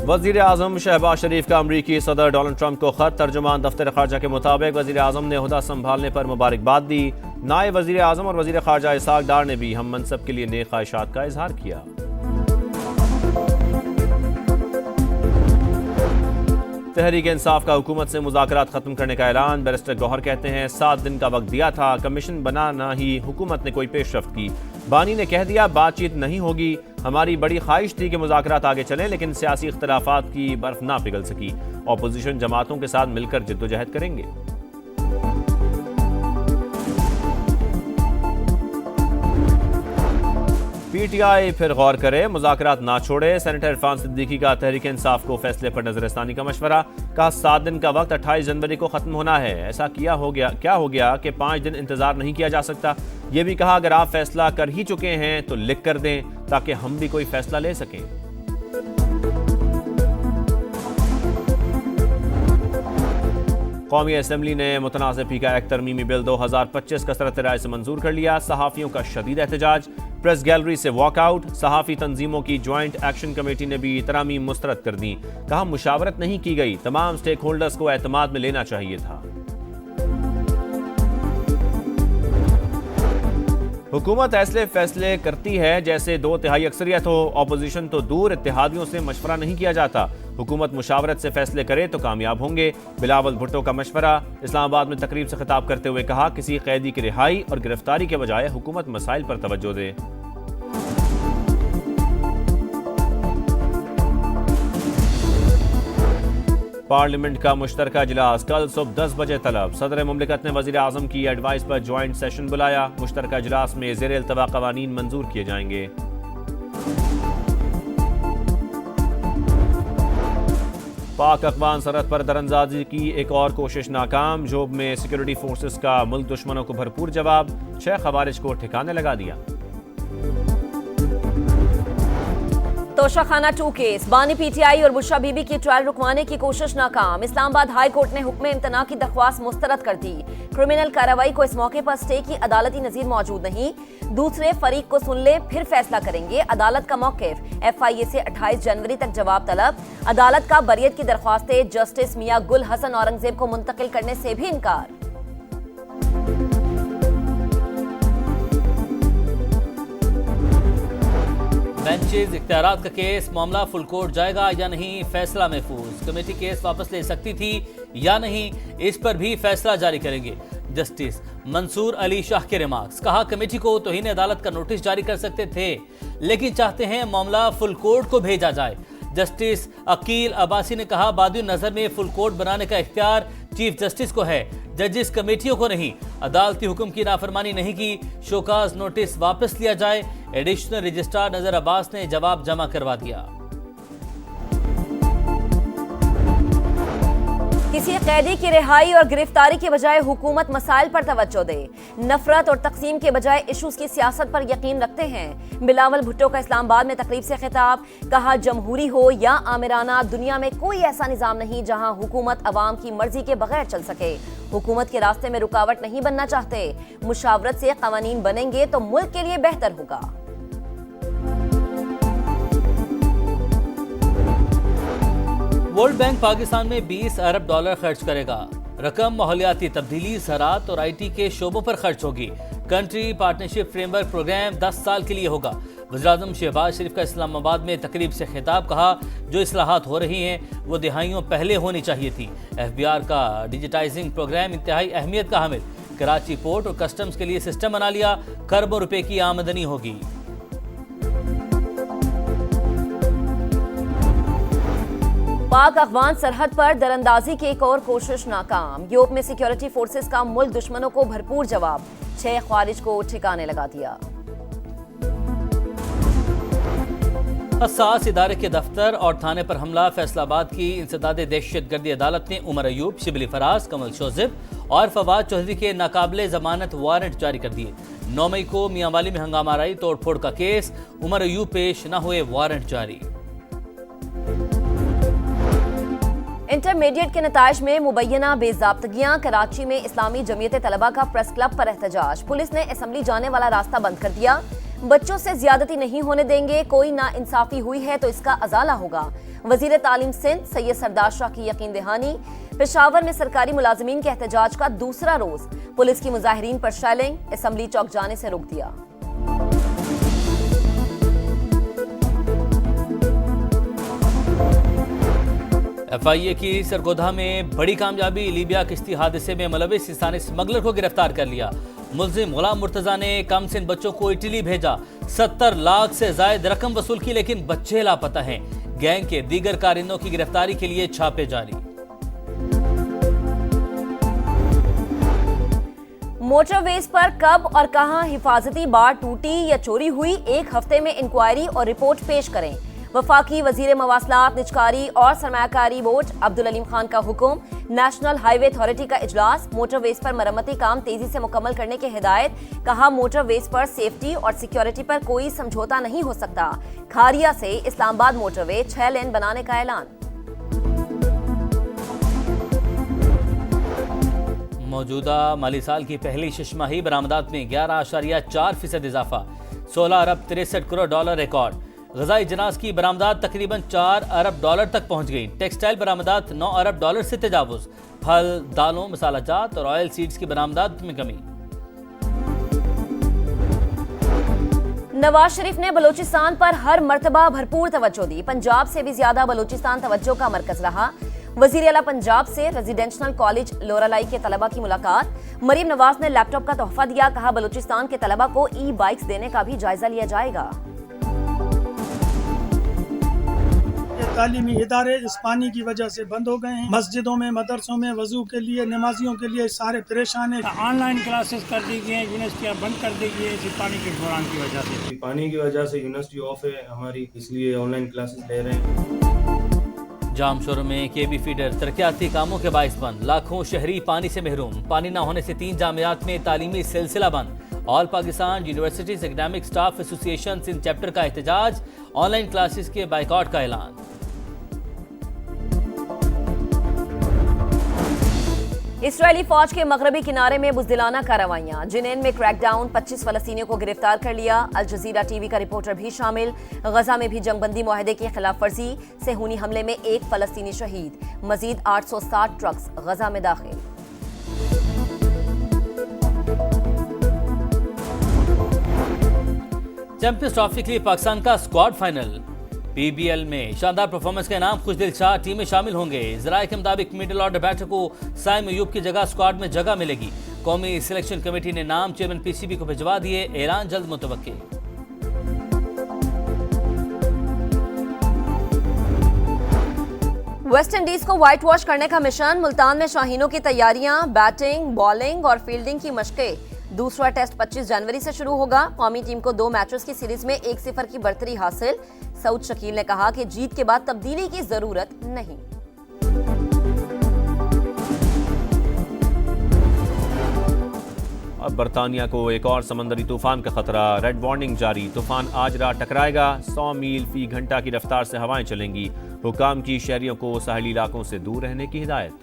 वज़ीर आज़म शहबाज शरीफ का अमरीकी सदर डोनाल्ड ट्रंप को खत। तर्जुमान दफ्तर ख़ारजा के मुताबिक वज़ीर आज़म ने ओहदा संभालने पर मुबारकबाद दी। नायब वज़ीर आज़म और वज़ीर ख़ारजा इसहाक़ डार ने भी हम मनसब के लिए नेक ख्वाहिशात का इजहार किया। तहरीक इंसाफ का हुकूमत से मुज़ाकरात खत्म करने का ऐलान। बैरिस्टर गौहर कहते हैं 7 दिन का वक्त दिया था, कमीशन बनाना ही हुकूमत ने कोई पेशरफ्त की। बानी ने कह दिया बातचीत नहीं होगी। हमारी बड़ी ख्वाहिश थी कि मुज़ाकरात आगे चलें, लेकिन सियासी इख्तलाफात की बर्फ ना पिघल सकी। अपोजिशन जमातों के साथ मिलकर जिद्दोजहद करेंगे। पीटीआई फिर गौर करे, मुज़ाकरात ना छोड़े। सेनेटर इरफान सिद्दीकी का तहरीक इंसाफ को फैसले पर नजरसानी का मशवरा। कहा 7 दिन का वक्त 28 जनवरी को खत्म होना है। ऐसा क्या हो गया कि 5 दिन इंतजार नहीं किया जा सकता। ये भी कहा अगर आप फैसला कर ही चुके हैं तो लिख कर दें ताकि हम भी कोई फैसला ले सकें। कौमी असम्बली ने मुतनाज़ फी का एक्ट तरमीमी बिल 2025 कसरत राय से मंजूर कर लिया। सहाफ़ियों का शदीद एहतजाज, प्रेस गैलरी से वॉकआउट। सहाफ़ी तंजीमों की ज्वाइंट एक्शन कमेटी ने भी तरामीम मुस्तरद कर दी। कहा मुशावरत नहीं की गई, तमाम स्टेक होल्डर्स को एतमाद में लेना चाहिए था। हुकूमत ऐसे फैसले करती है जैसे 2/3 अक्सरियत हो। अपोजिशन तो दूर, इत्तेहादियों से मशवरा नहीं किया जाता। हुकूमत मुशावरत से फैसले करे तो कामयाब होंगे। बिलावल भुट्टो का मशवरा। इस्लामाबाद में तकरीब से खिताब करते हुए कहा किसी कैदी की रिहाई और गिरफ्तारी के बजाय हुकूमत मसाइल पर तवज्जो दे। पार्लियामेंट का मुश्तरका इजलास कल सुबह 10 बजे तलब। सदर मुमलिकत ने वज़ीर आज़म की एडवाइस पर ज्वाइंट सेशन बुलाया। मुश्तरका इजलास में ज़ेरे इल्तवा क़वानीन मंजूर किए जाएंगे। पाक अफगान सरहद पर दरअंदाजी की एक और कोशिश नाकाम। जोब में सिक्योरिटी फोर्सेस का मुल्क दुश्मनों को भरपूर जवाब। 6 खवारिज को ठिकाने लगा दिया। तोशाखाना 2 केस, बानी पीटीआई और बुशरा बीबी की ट्रायल रुकवाने की कोशिश नाकाम। इस्लामाबाद हाई कोर्ट ने हुक्म इम्तना की दरख्वास्त मुस्तरद कर दी। क्रिमिनल कार्रवाई को इस मौके पर स्टे की अदालती नजीर मौजूद नहीं। दूसरे फरीक को सुन ले फिर फैसला करेंगे। अदालत का मौक़िफ़। FIA से 28 जनवरी तक जवाब तलब। अदालत का बरियत की दरख्वास्तें जस्टिस मियां गुल हसन औरंगजेब को मुंतकिल करने से भी इनकार। बेंचेज इख्तियारात का केस, मामला फुल कोर्ट जाएगा या नहीं, फैसला महफूज। कमेटी केस वापस ले सकती थी या नहीं, इस पर भी फैसला जारी करेंगे। जस्टिस मंसूर अली शाह के रिमार्क्स। कहा कमेटी को तौहीन अदालत का नोटिस जारी कर सकते थे, लेकिन चाहते हैं मामला फुल कोर्ट को भेजा जाए। जस्टिस अकील अब्बासी ने कहा बादी नजर में फुल कोर्ट बनाने का इख्तियार चीफ जस्टिस को है, जजिस कमेटियों को नहीं। अदालती हुक्म की नाफरमानी नहीं की, शोकाज नोटिस वापस लिया जाए। एडिशनल रजिस्ट्रार नजर अब्बास ने जवाब जमा करवा दिया। किसी कैदी की रिहाई और गिरफ्तारी के बजाय हुकूमत मसाइल पर तवज्जो दे। नफरत और तकसीम के बजाय इशूज की सियासत पर यकीन रखते हैं। बिलावल भुट्टो का इस्लामाबाद में तकरीब से खिताब। कहा जमहूरी हो या आमिराना, दुनिया में कोई ऐसा निजाम नहीं जहां हुकूमत अवाम की मर्जी के बगैर चल सके। हुकूमत के रास्ते में रुकावट नहीं बनना चाहते। मुशावरत से कवानीन बनेंगे तो मुल्क के लिए बेहतर होगा। वर्ल्ड बैंक पाकिस्तान में $20 अरब खर्च करेगा। रकम माहौलियाती तब्दीली, ज़राअत और IT के शोबों पर खर्च होगी। कंट्री पार्टनरशिप फ्रेमवर्क प्रोग्राम 10 साल के लिए होगा। वज़ीर-ए-आज़म शहबाज शरीफ का इस्लामाबाद में तकरीब से खिताब। कहा जो इस्लाहात हो रही हैं वो दिहाइयों पहले होनी चाहिए थी। FBR का डिजिटाइजिंग प्रोग्राम इंतहाई अहमियत का हामिल। कराची पोर्ट और कस्टम्स के लिए सिस्टम बना लिया, खरबों रुपए की आमदनी होगी। पाक अफगान सरहद पर दरअंदाजी की एक और कोशिश नाकाम। यूरोप में सिक्योरिटी फोर्सेस का मुल्क दुश्मनों को भरपूर जवाब। 6 ख्वारिज को ठिकाने लगा दिया। हसास इदारे के दफ्तर और थाने पर हमला। फैसलाबाद की इंसदादे दहशतगर्दी अदालत ने उमर अयूब, शिबली फराज, कमल शोजिब और फवाद चौधरी के नाकाबिले जमानत वारंट जारी कर दिए। 9 मई को मियांवाली में हंगामा आराई तोड़फोड़ का केस। उमर अयूब पेश न हुए, वारंट जारी। इंटरमीडिएट के नताइज में मुबैना बेज़ाब्तगियां। कराची में इस्लामी जमीयत तलबा का प्रेस क्लब पर एहतजाज। पुलिस ने असम्बली जाने वाला रास्ता बंद कर दिया। बच्चों से ज्यादती नहीं होने देंगे, कोई नाइंसाफी हुई है तो इसका अजाला होगा। वजीर तालीम सिंध सैयद सरदार शाह की यकीन दहानी। पेशावर में सरकारी मुलाजमीन के एहतजाज का दूसरा रोज, पुलिस की मुजाहिरीन पर शेलिंग, असम्बली चौक जाने से रोक दिया। FIA की सरगोधा में बड़ी कामयाबी, लीबिया किश्ती हादसे में मुलविस स्थानीय स्मगलर को गिरफ्तार कर लिया। मुल्जिम गुलाम मुर्तजा ने कम सिन बच्चों को इटली भेजा, 70 लाख से जायद रकम वसूल की, लेकिन बच्चे लापता हैं। गैंग के दीगर कारिंदों की गिरफ्तारी के लिए छापे जारी। मोटरवेज पर कब और कहां हिफाजती बाड़ टूटी या चोरी हुई, एक हफ्ते में इंक्वायरी और रिपोर्ट पेश करें। वफाकी वजीर मवासलात, निजकारी और सरमायाकारी बोर्ड अब्दुल अलीम खान का हुक्म। नेशनल हाईवे अथॉरिटी का इजलास, मोटरवेज पर मरम्मती काम तेजी से मुकम्मल करने की हिदायत। कहा, मोटरवेज पर सेफ्टी और सिक्योरिटी पर कोई समझौता नहीं हो सकता। खारिया से इस्लामाबाद मोटरवे 6 लेन बनाने का ऐलान। मौजूदा माली साल की पहली छमाही बरामदात में 11.4% इजाफा, 16 अरब 63 करोड़ डॉलर रिकॉर्ड। ग़ज़ाई जनास की बरामदात तकरीबन 4 अरब डॉलर तक पहुंच गई। टेक्सटाइल बरामदात 9 अरब डॉलर से तजावुज। फल, दालों, मसालाजात और ऑयल सीड्स की बरामदात में कमी। नवाज शरीफ ने बलूचिस्तान पर हर मर्तबा भरपूर तवज्जो दी। पंजाब से भी ज्यादा बलूचिस्तान तवज्जो का मरकज रहा। वजीर आला पंजाब से रेजिडेंशल कॉलेज लोरालाई के तलबा की मुलाकात। मरीम नवाज ने लैपटॉप का तोहफा दिया। कहा, बलूचिस्तान के तलबा को ई-बाइक्स देने का भी जायजा लिया जाएगा। तालीमी इदारे इस पानी की वजह से बंद हो गए हैं। मस्जिदों में, मदरसों में वजू के लिए, नमाजियों के लिए सारे परेशान हैं। ऑनलाइन क्लासेस कर दी गई हैं, यूनिवर्सिटियाँ बंद कर दी गई है पानी के बहरान की वजह से। पानी की वजह से यूनिवर्सिटी ऑफ है हमारी, इसलिए ऑनलाइन क्लासेस ले रहे हैं। जाम शोर में केबी फीडर तरक्याती कामों के बाइस बंद, लाखों शहरी पानी से महरूम। पानी न होने से 3 जामियात में तालीमी सिलसिला बंद। All Pakistan universities academic staff association Sindh chapter का एहतजाज, ऑनलाइन क्लासेस के बाइकआउट का ऐलान। इसराइली फौज के मगरबी किनारे में बुज़दिलाना कार्रवाइयां, जिनेन में क्रैकडाउन, 25 फलस्तीनियों को गिरफ्तार कर लिया। अल जजीरा टीवी का रिपोर्टर भी शामिल। गजा में भी जंगबंदी मुआहदे की खिलाफ वर्जी, सेहूनी हमले में 1 फलस्तीनी शहीद। मजीद 860 ट्रक्स गजा में दाखिल। चैंपियंस ट्रॉफी के लिए पाकिस्तान का स्क्वाड फाइनल। PBL में शानदार परफॉर्मेंस का इनाम, खुश दिल शाह टीमें शामिल होंगे। जराये के मुताबिक मिडिल ऑर्डर बैटर को साइम अयूब की जगह स्क्वाड में जगह मिलेगी। कौमी सिलेक्शन कमेटी ने नाम चेयरमैन PCB को भिजवा दिए, ऐलान जल्द मुतवक्किल। वेस्ट इंडीज को व्हाइट वॉश करने का मिशन, मुल्तान में शाहीनों की तैयारियां, बैटिंग, बॉलिंग और फील्डिंग की मशकें। दूसरा टेस्ट 25 जनवरी से शुरू होगा। कौमी टीम को 2 मैचेस की सीरीज में 1-0 की बढ़तरी हासिल। सऊद शकील ने कहा कि जीत के बाद तब्दीली की जरूरत नहीं। अब बरतानिया को एक और समंदरी तूफान का खतरा, रेड वार्निंग जारी। तूफान आज रात टकराएगा, 100 मील फी घंटा की रफ्तार से हवाएं चलेंगी। हुकाम की शहरियों को साहली इलाकों से दूर रहने की हिदायत।